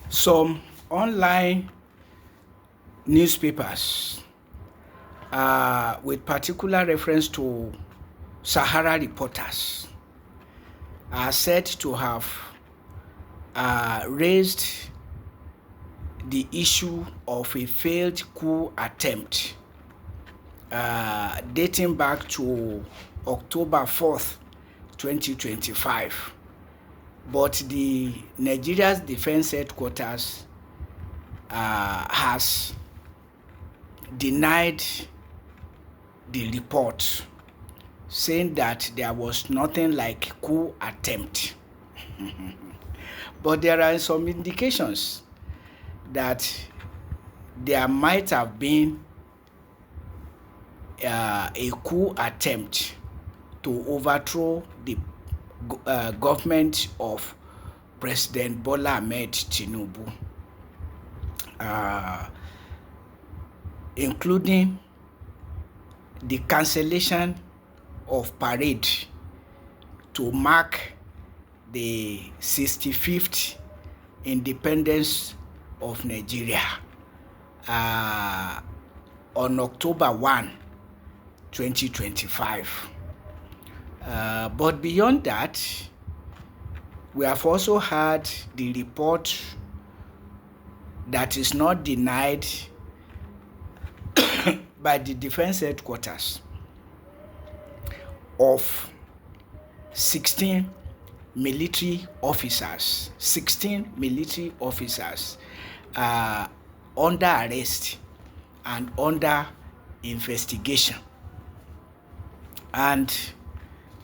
Some online newspapers, with particular reference to Sahara reporters, are said to have raised the issue of a failed coup attempt dating back to October 4th, 2025. But the Nigeria's defense headquarters has denied the report, saying that there was nothing like coup attempt. But there are some indications that there might have been a coup attempt to overthrow the government of President Bola Ahmed Tinubu, including the cancellation of parade to mark the 65th independence of Nigeria on October 1, 2025. But beyond that, we have also had the report that is not denied by the defense headquarters of 16 military officers under arrest and under investigation, and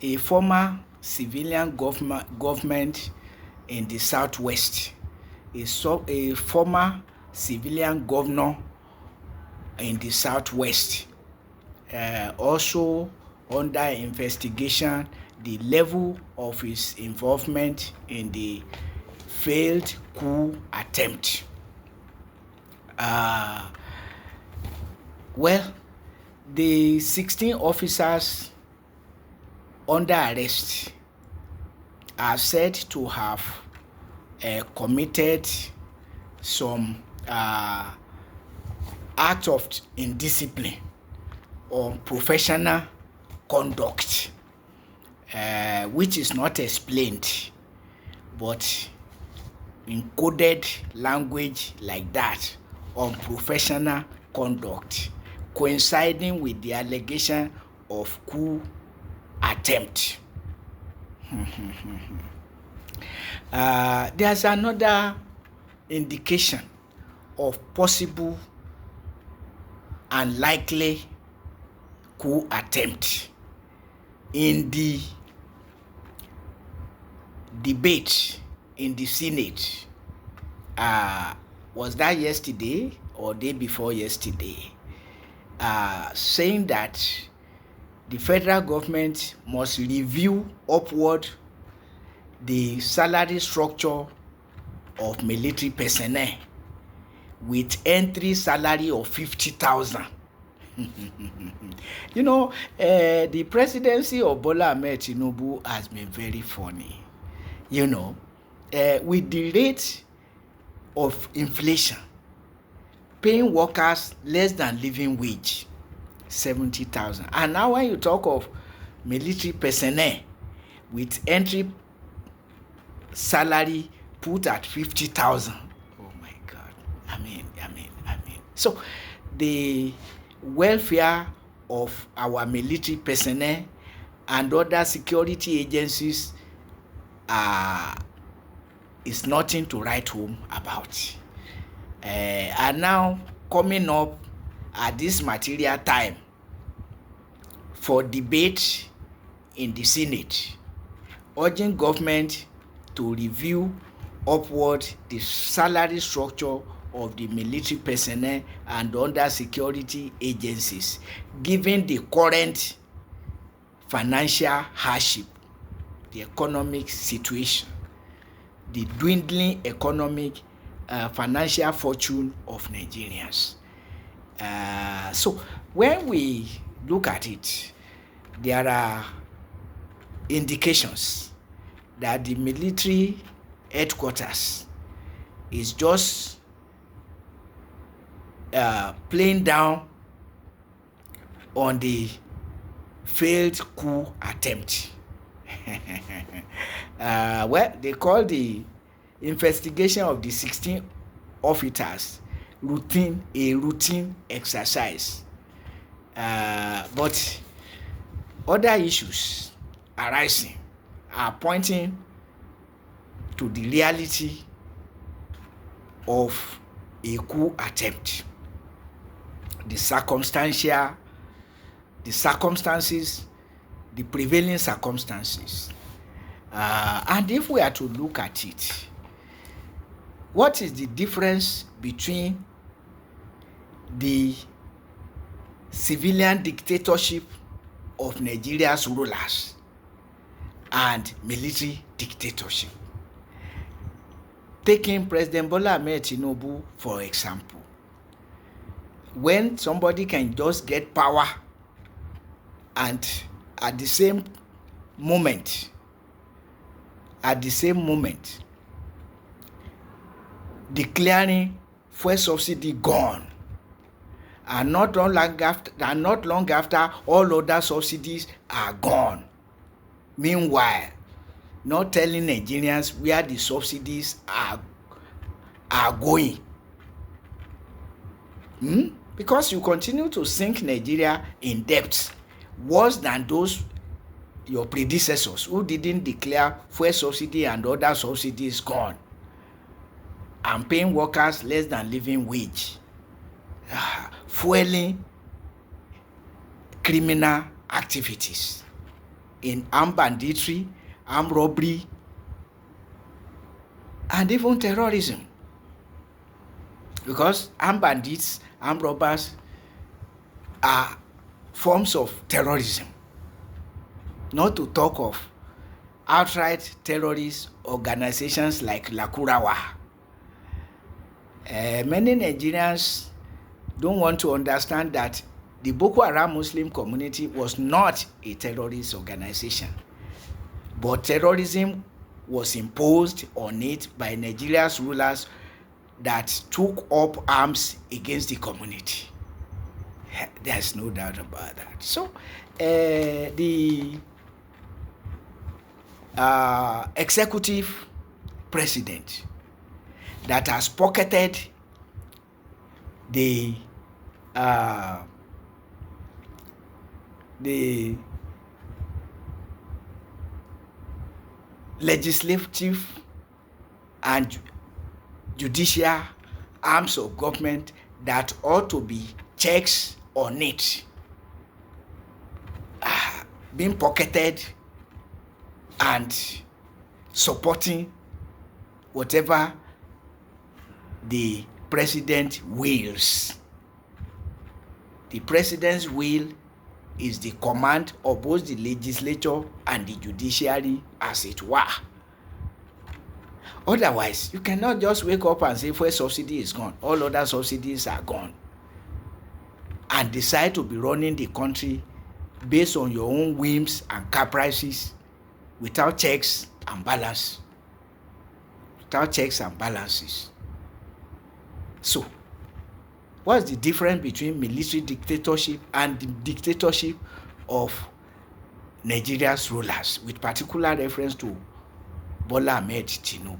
a former civilian government in the southwest, a former civilian governor in the southwest, also under investigation, the level of his involvement in the failed coup attempt. Well, the 16 officers under arrest are said to have committed some act of indiscipline or professional conduct, which is not explained, but in coded language like that, on professional conduct, coinciding with the allegation of coup attempt. There's another indication of possible and likely coup attempt in the debate in the Senate. Was that yesterday or day before yesterday? Saying that the federal government must review upward the salary structure of military personnel with entry salary of 50,000. You know, the presidency of Bola Ahmed Tinubu has been very funny. You know, with the rate of inflation, paying workers less than living wage, 70,000. And now when you talk of military personnel with entry salary put at 50,000, oh my God. I mean. So the welfare of our military personnel and other security agencies is nothing to write home about. And now coming up at this material time for debate in the Senate, urging government to review upward the salary structure of the military personnel and other security agencies, given the current financial hardship, the economic situation, the dwindling economic financial fortune of Nigerians. So when we look at it, there are indications that the military headquarters is just playing down on the failed coup attempt. Well, they call the investigation of the 16 officers a routine exercise. But other issues arising are pointing to the reality of a coup attempt. The circumstances, the prevailing circumstances. And if we are to look at it, what is the difference between the civilian dictatorship of Nigeria's rulers and military dictatorship? Taking President Bola Ahmed Tinubu, for example, when somebody can just get power and at the same moment, declaring fuel subsidy gone, and not long after all other subsidies are gone. Meanwhile, not telling Nigerians where the subsidies are going. Because you continue to sink Nigeria in debt worse than those your predecessors who didn't declare fuel subsidy and other subsidies gone, and paying workers less than living wage, fueling criminal activities in armed banditry, armed robbery, and even terrorism. Because armed bandits, armed robbers are forms of terrorism. Not to talk of outright terrorist organizations like Lakurawa. Many Nigerians don't want to understand that the Boko Haram Muslim community was not a terrorist organization, but terrorism was imposed on it by Nigeria's rulers that took up arms against the community. There's no doubt about that. So the executive president that has pocketed the legislative and judicial arms of government that ought to be checks on it, being pocketed and supporting whatever the president wills. The president's will is the command of both the legislature and the judiciary, as it were. Otherwise, you cannot just wake up and say fuel subsidy is gone, all other subsidies are gone, and decide to be running the country based on your own whims and caprices without checks and balances. So, what's the difference between military dictatorship and the dictatorship of Nigeria's rulers, with particular reference to Bola Ahmed Tinubu?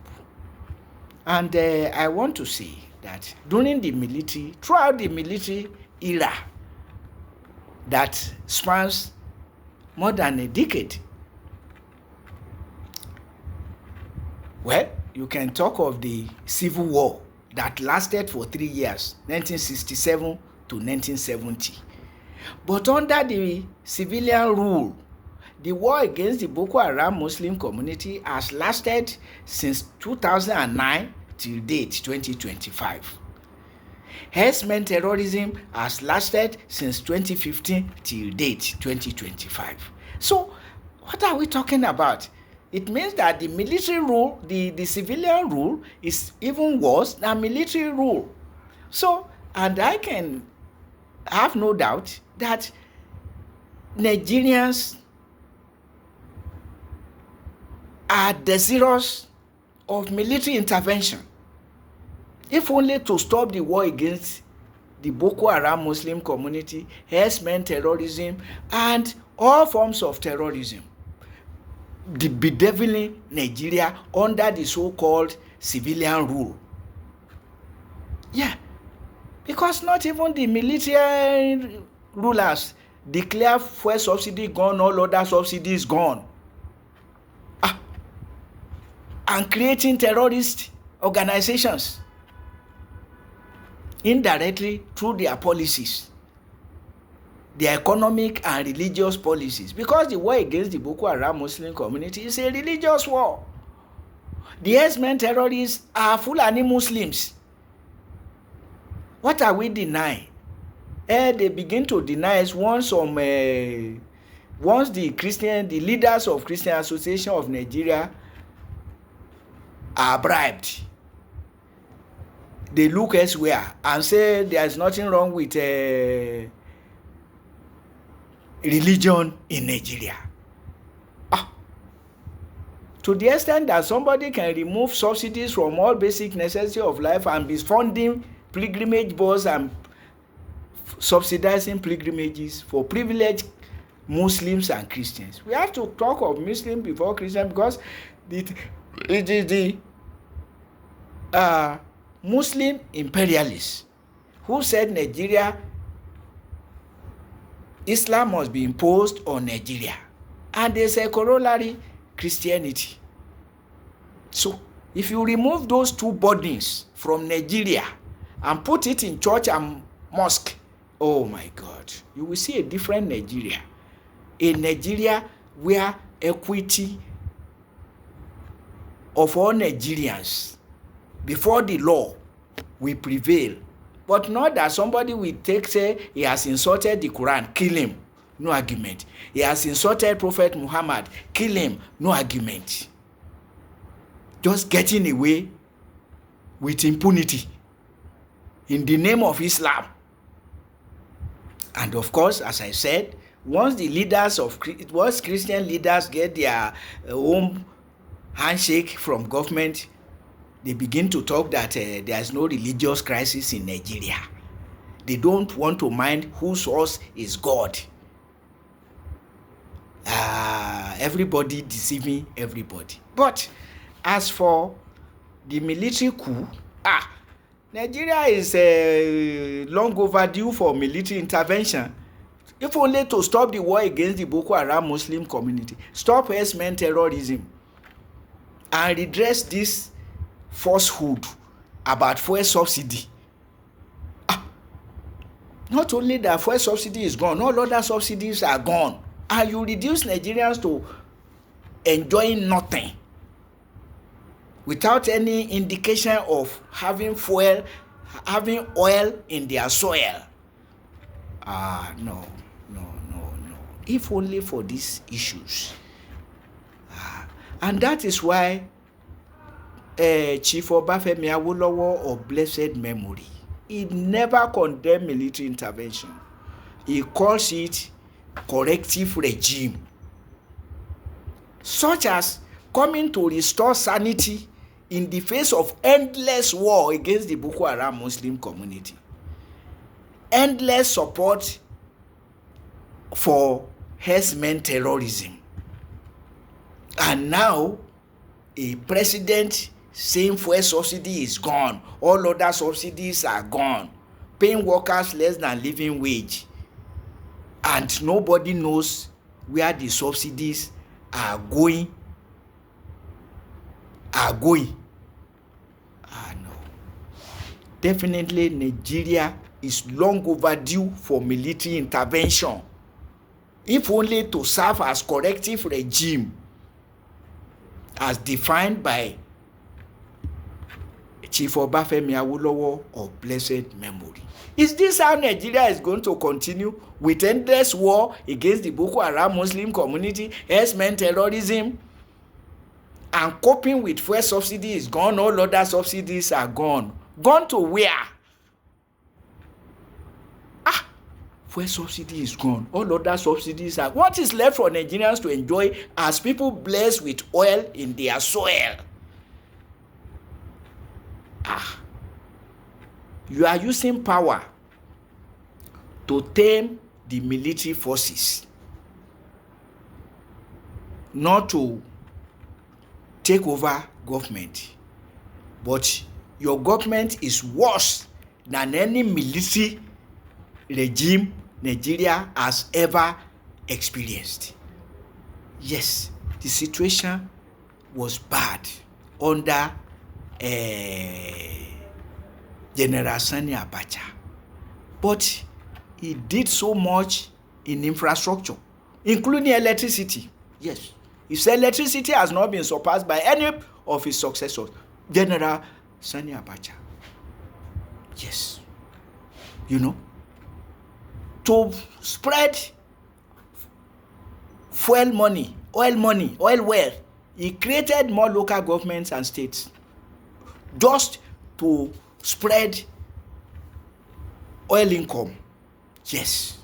And I want to say that throughout the military era that spans more than a decade, well, you can talk of the Civil War that lasted for 3 years, 1967 to 1970. But under the civilian rule, the war against the Boko Haram Muslim community has lasted since 2009 till date 2025. Herdsmen terrorism has lasted since 2015 till date 2025. So, what are we talking about? It means that the military rule, the civilian rule is even worse than military rule. So, and I can have no doubt that Nigerians are desirous of military intervention if only to stop the war against the Boko Haram Muslim community, herdsmen terrorism, and all forms of terrorism, the bedeviling Nigeria under the so-called civilian rule. Yeah, because not even the military rulers declare fuel subsidy gone, all other subsidies gone, and creating terrorist organizations indirectly through their policies, their economic and religious policies, because the war against the Boko Haram Muslim community is a religious war. The herdsmen terrorists are Fulani Muslims. What are we denying? They begin to deny us once the leaders of Christian Association of Nigeria are bribed. They look elsewhere and say there is nothing wrong with religion in Nigeria. To the extent that somebody can remove subsidies from all basic necessities of life and be funding pilgrimage boards and subsidizing pilgrimages for privileged Muslims and Christians. We have to talk of Muslim before Christian, because it is the Muslim imperialists who said Islam must be imposed on Nigeria, and there's a corollary, Christianity. So if you remove those two burdens from Nigeria and put it in church and mosque, oh my God, you will see a different Nigeria. A Nigeria where equity of all Nigerians before the law will prevail. But not that somebody will say he has insulted the Quran, kill him, no argument. He has insulted Prophet Muhammad, kill him, no argument. Just getting away with impunity in the name of Islam. And of course, as I said, once Christian leaders get their own handshake from government, they begin to talk that there is no religious crisis in Nigeria. They don't want to mind whose source is God. Everybody deceiving everybody. But as for the military coup, Nigeria is long overdue for military intervention, if only to stop the war against the Boko Haram Muslim community, stop herdsmen terrorism, and redress this falsehood about fuel subsidy. Not only that fuel subsidy is gone, all other subsidies are gone, and you reduce Nigerians to enjoying nothing without any indication of having oil in their soil. No. If only for these issues. And that is why Chief Obafemi Awolowo of blessed memory, he never condemned military intervention. He calls it corrective regime, such as coming to restore sanity in the face of endless war against the Boko Haram Muslim community, endless support for herdsmen terrorism, and now a president saying fuel subsidy is gone, all other subsidies are gone, paying workers less than living wage, and nobody knows where the subsidies are going. No. Definitely Nigeria is long overdue for military intervention, if only to serve as corrective regime as defined by Chief Obafemi Awolowo of blessed memory. Is this how Nigeria is going to continue, with endless war against the Boko Haram Muslim community, herdsmen terrorism, and coping with fuel subsidy is gone, all other subsidies are gone? Gone to where? Fuel subsidy is gone, all other subsidies are. What is left for Nigerians to enjoy as people blessed with oil in their soil? You are using power to tame the military forces, not to take over government. But your government is worse than any military regime Nigeria has ever experienced. Yes, the situation was bad under General Sani Abacha, but he did so much in infrastructure, including electricity. Yes, his electricity has not been surpassed by any of his successors. General Sani Abacha. Yes, to spread fuel money, oil wealth, he created more local governments and states just to spread oil income. Yes.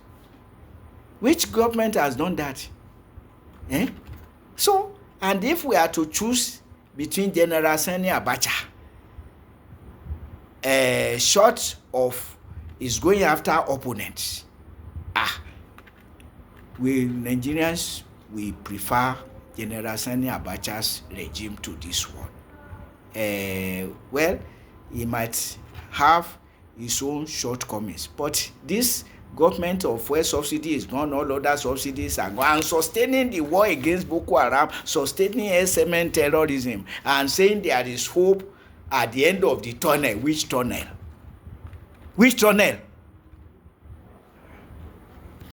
Which government has done that? So, and if we are to choose between General Sani Abacha, short of is going after opponents, we Nigerians, we prefer General Sani Abacha's regime to this one. Well, he might have his own shortcomings, but this government of fuel subsidy is gone, all other subsidies are gone, and sustaining the war against Boko Haram, sustaining SMN terrorism, and saying there is hope at the end of the tunnel. Which tunnel? Which tunnel?